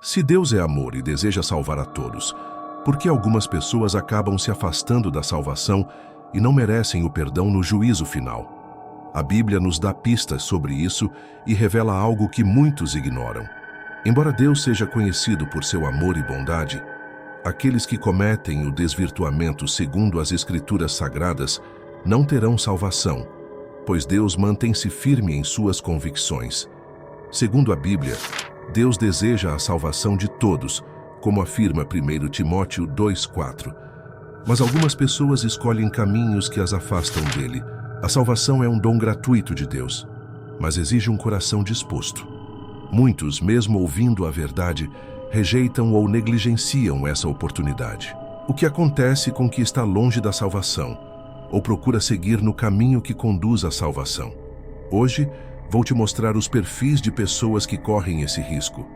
Se Deus é amor e deseja salvar a todos, por que algumas pessoas acabam se afastando da salvação e não merecem o perdão no juízo final? A Bíblia nos dá pistas sobre isso e revela algo que muitos ignoram. Embora Deus seja conhecido por seu amor e bondade, aqueles que cometem o desvirtuamento segundo as Escrituras Sagradas não terão salvação, pois Deus mantém-se firme em suas convicções. Segundo a Bíblia, Deus deseja a salvação de todos, como afirma 1 Timóteo 2,4. Mas algumas pessoas escolhem caminhos que as afastam dele. A salvação é um dom gratuito de Deus, mas exige um coração disposto. Muitos, mesmo ouvindo a verdade, rejeitam ou negligenciam essa oportunidade. O que acontece com quem está longe da salvação, ou procura seguir no caminho que conduz à salvação? Hoje, vou te mostrar os perfis de pessoas que correm esse risco.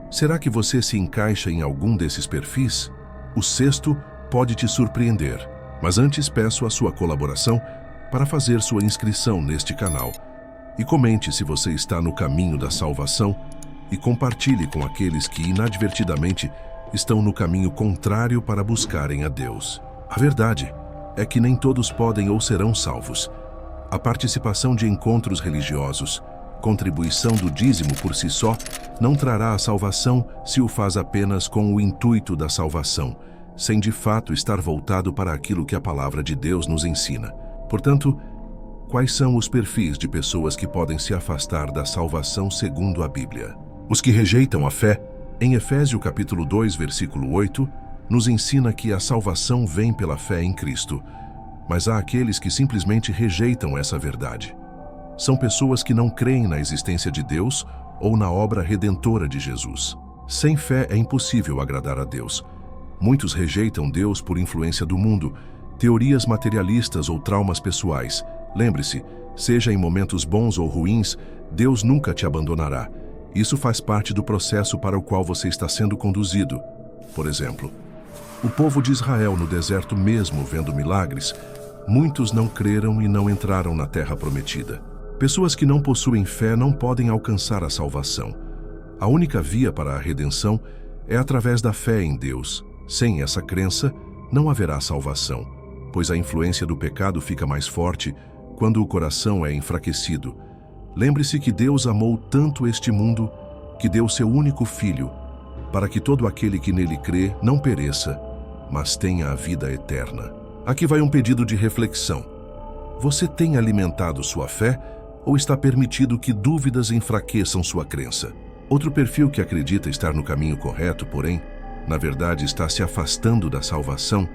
Será que você se encaixa em algum desses perfis? O sexto pode te surpreender, mas antes peço a sua colaboração para fazer sua inscrição neste canal. E comente se você está no caminho da salvação e compartilhe com aqueles que inadvertidamente estão no caminho contrário para buscarem a Deus. A verdade é que nem todos podem ou serão salvos. A participação de encontros religiosos, contribuição do dízimo por si só, não trará a salvação se o faz apenas com o intuito da salvação, sem de fato estar voltado para aquilo que a palavra de Deus nos ensina. Portanto, quais são os perfis de pessoas que podem se afastar da salvação segundo a Bíblia? Os que rejeitam a fé, em Efésios capítulo 2, versículo 8, nos ensina que a salvação vem pela fé em Cristo, mas há aqueles que simplesmente rejeitam essa verdade. São pessoas que não creem na existência de Deus ou na obra redentora de Jesus. Sem fé é impossível agradar a Deus. Muitos rejeitam Deus por influência do mundo, teorias materialistas ou traumas pessoais. Lembre-se, seja em momentos bons ou ruins, Deus nunca te abandonará. Isso faz parte do processo para o qual você está sendo conduzido. Por exemplo, o povo de Israel no deserto, mesmo vendo milagres, muitos não creram e não entraram na terra prometida. Pessoas que não possuem fé não podem alcançar a salvação. A única via para a redenção é através da fé em Deus. Sem essa crença, não haverá salvação, pois a influência do pecado fica mais forte quando o coração é enfraquecido. Lembre-se que Deus amou tanto este mundo que deu seu único Filho, para que todo aquele que nele crê não pereça, mas tenha a vida eterna. Aqui vai um pedido de reflexão. Você tem alimentado sua fé ou está permitido que dúvidas enfraqueçam sua crença? Outro perfil que acredita estar no caminho correto, porém, na verdade está se afastando da salvação,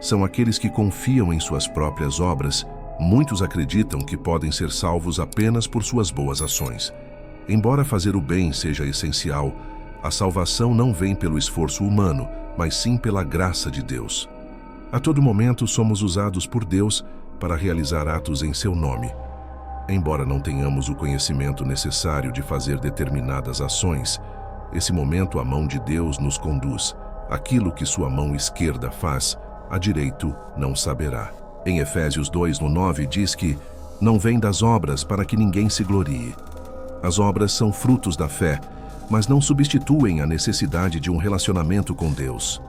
são aqueles que confiam em suas próprias obras. Muitos acreditam que podem ser salvos apenas por suas boas ações. Embora fazer o bem seja essencial, a salvação não vem pelo esforço humano, mas sim pela graça de Deus. A todo momento somos usados por Deus para realizar atos em seu nome. Embora não tenhamos o conhecimento necessário de fazer determinadas ações, esse momento a mão de Deus nos conduz. Aquilo que sua mão esquerda faz, a direita não saberá. Em Efésios 2, no 9, diz que não vem das obras para que ninguém se glorie. As obras são frutos da fé, mas não substituem a necessidade de um relacionamento com Deus.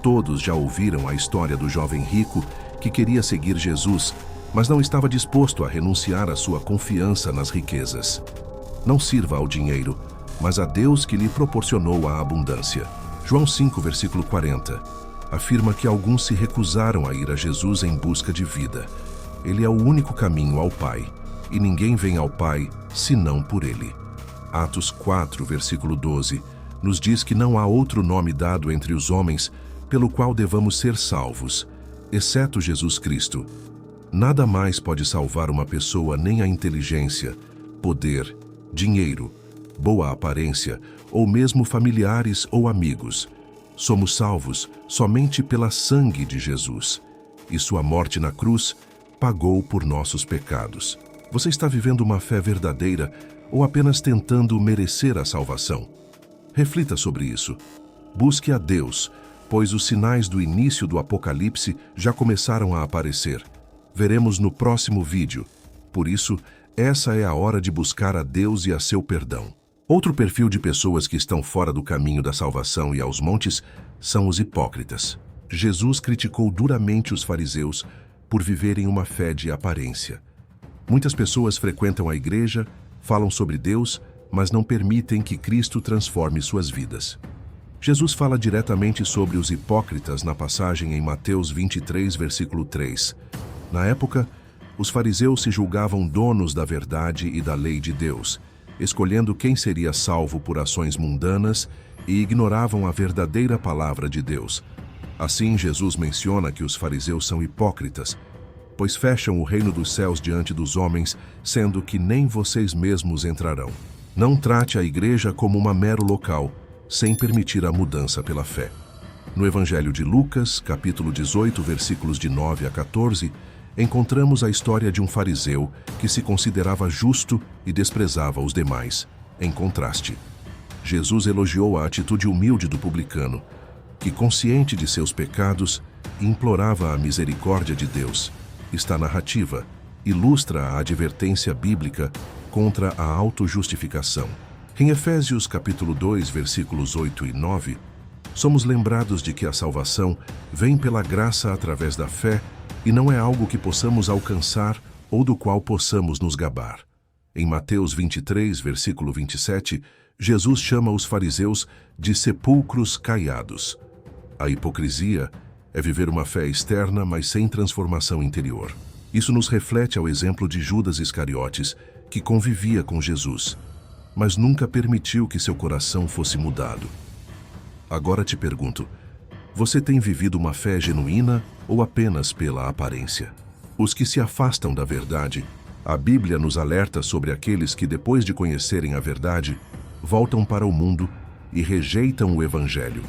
Todos já ouviram a história do jovem rico que queria seguir Jesus, mas não estava disposto a renunciar à sua confiança nas riquezas. Não sirva ao dinheiro, mas a Deus que lhe proporcionou a abundância. João 5, versículo 40. Afirma que alguns se recusaram a ir a Jesus em busca de vida. Ele é o único caminho ao Pai, e ninguém vem ao Pai senão por Ele. Atos 4, versículo 12, nos diz que não há outro nome dado entre os homens pelo qual devamos ser salvos, exceto Jesus Cristo. Nada mais pode salvar uma pessoa, nem a inteligência, poder, dinheiro, boa aparência, ou mesmo familiares ou amigos. Somos salvos somente pela sangue de Jesus, e sua morte na cruz pagou por nossos pecados. Você está vivendo uma fé verdadeira ou apenas tentando merecer a salvação? Reflita sobre isso. Busque a Deus, pois os sinais do início do Apocalipse já começaram a aparecer. Veremos no próximo vídeo. Por isso, essa é a hora de buscar a Deus e a seu perdão. Outro perfil de pessoas que estão fora do caminho da salvação e aos montes são os hipócritas. Jesus criticou duramente os fariseus por viverem uma fé de aparência. Muitas pessoas frequentam a igreja, falam sobre Deus, mas não permitem que Cristo transforme suas vidas. Jesus fala diretamente sobre os hipócritas na passagem em Mateus 23, versículo 3. Na época, os fariseus se julgavam donos da verdade e da lei de Deus, escolhendo quem seria salvo por ações mundanas e ignoravam a verdadeira palavra de Deus. Assim, Jesus menciona que os fariseus são hipócritas, pois fecham o reino dos céus diante dos homens, sendo que nem vocês mesmos entrarão. Não trate a igreja como uma mero local, sem permitir a mudança pela fé. No Evangelho de Lucas, capítulo 18, versículos de 9 a 14, encontramos a história de um fariseu que se considerava justo e desprezava os demais. Em contraste, Jesus elogiou a atitude humilde do publicano, que, consciente de seus pecados, implorava a misericórdia de Deus. Esta narrativa ilustra a advertência bíblica contra a autojustificação. Em Efésios capítulo 2, versículos 8 e 9, somos lembrados de que a salvação vem pela graça através da fé e não é algo que possamos alcançar ou do qual possamos nos gabar. Em Mateus 23, versículo 27, Jesus chama os fariseus de sepulcros caiados. A hipocrisia é viver uma fé externa, mas sem transformação interior. Isso nos reflete ao exemplo de Judas Iscariotes, que convivia com Jesus, mas nunca permitiu que seu coração fosse mudado. Agora te pergunto, você tem vivido uma fé genuína ou apenas pela aparência? Os que se afastam da verdade, a Bíblia nos alerta sobre aqueles que, depois de conhecerem a verdade, voltam para o mundo e rejeitam o Evangelho.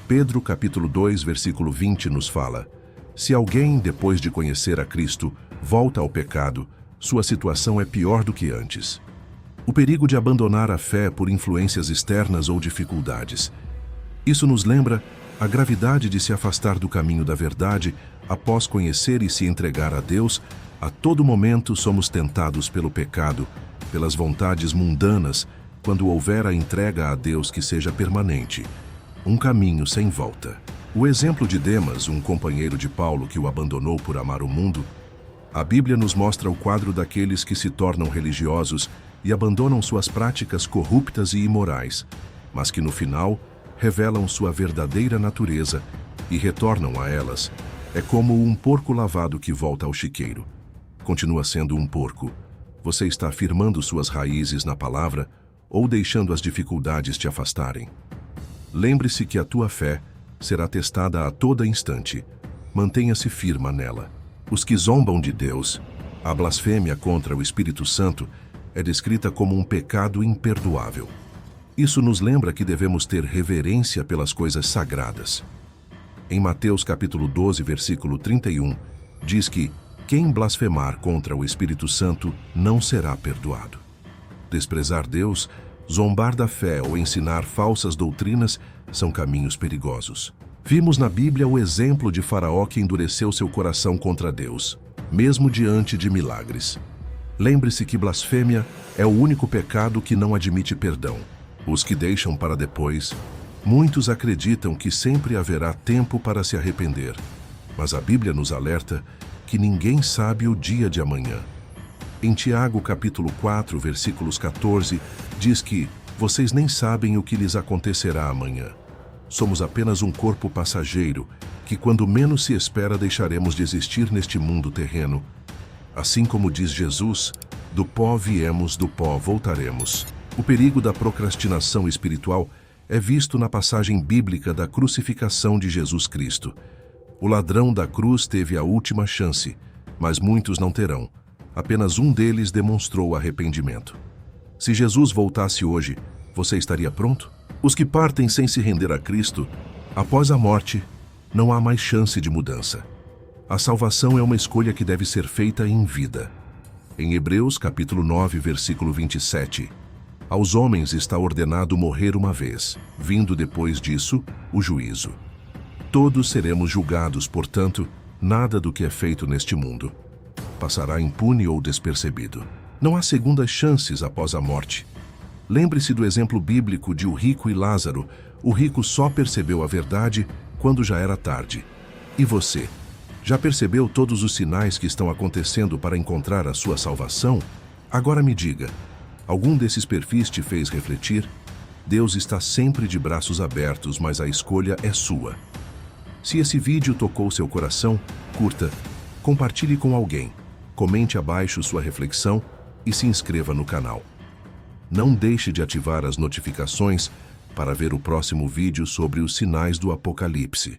Pedro, capítulo 2, versículo 20, nos fala: se alguém, depois de conhecer a Cristo, volta ao pecado, sua situação é pior do que antes. O perigo de abandonar a fé por influências externas ou dificuldades. Isso nos lembra a gravidade de se afastar do caminho da verdade após conhecer e se entregar a Deus. A todo momento somos tentados pelo pecado, pelas vontades mundanas, quando houver a entrega a Deus que seja permanente. Um caminho sem volta. O exemplo de Demas, um companheiro de Paulo que o abandonou por amar o mundo, a Bíblia nos mostra o quadro daqueles que se tornam religiosos e abandonam suas práticas corruptas e imorais, mas que no final revelam sua verdadeira natureza e retornam a elas. É como um porco lavado que volta ao chiqueiro. Continua sendo um porco. Você está firmando suas raízes na palavra ou deixando as dificuldades te afastarem? Lembre-se que a tua fé será testada a todo instante. Mantenha-se firme nela. Os que zombam de Deus, a blasfêmia contra o Espírito Santo, é descrita como um pecado imperdoável. Isso nos lembra que devemos ter reverência pelas coisas sagradas. Em Mateus capítulo 12, versículo 31, diz que quem blasfemar contra o Espírito Santo não será perdoado. Desprezar Deus, zombar da fé ou ensinar falsas doutrinas são caminhos perigosos. Vimos na Bíblia o exemplo de Faraó que endureceu seu coração contra Deus, mesmo diante de milagres. Lembre-se que blasfêmia é o único pecado que não admite perdão. Os que deixam para depois, muitos acreditam que sempre haverá tempo para se arrepender, mas a Bíblia nos alerta que ninguém sabe o dia de amanhã. Em Tiago capítulo 4, versículos 14, diz que vocês nem sabem o que lhes acontecerá amanhã. Somos apenas um corpo passageiro que, quando menos se espera, deixaremos de existir neste mundo terreno. Assim como diz Jesus, do pó viemos, do pó voltaremos. O perigo da procrastinação espiritual é visto na passagem bíblica da crucificação de Jesus Cristo. O ladrão da cruz teve a última chance, mas muitos não terão. Apenas um deles demonstrou arrependimento. Se Jesus voltasse hoje, você estaria pronto? Os que partem sem se render a Cristo, após a morte, não há mais chance de mudança. A salvação é uma escolha que deve ser feita em vida. Em Hebreus capítulo 9, versículo 27, aos homens está ordenado morrer uma vez, vindo depois disso o juízo. Todos seremos julgados, portanto, nada do que é feito neste mundo passará impune ou despercebido. Não há segundas chances após a morte. Lembre-se do exemplo bíblico de o rico e Lázaro. O rico só percebeu a verdade quando já era tarde. E você? Já percebeu todos os sinais que estão acontecendo para encontrar a sua salvação? Agora me diga, algum desses perfis te fez refletir? Deus está sempre de braços abertos, mas a escolha é sua. Se esse vídeo tocou seu coração, curta, compartilhe com alguém, comente abaixo sua reflexão e se inscreva no canal. Não deixe de ativar as notificações para ver o próximo vídeo sobre os sinais do Apocalipse.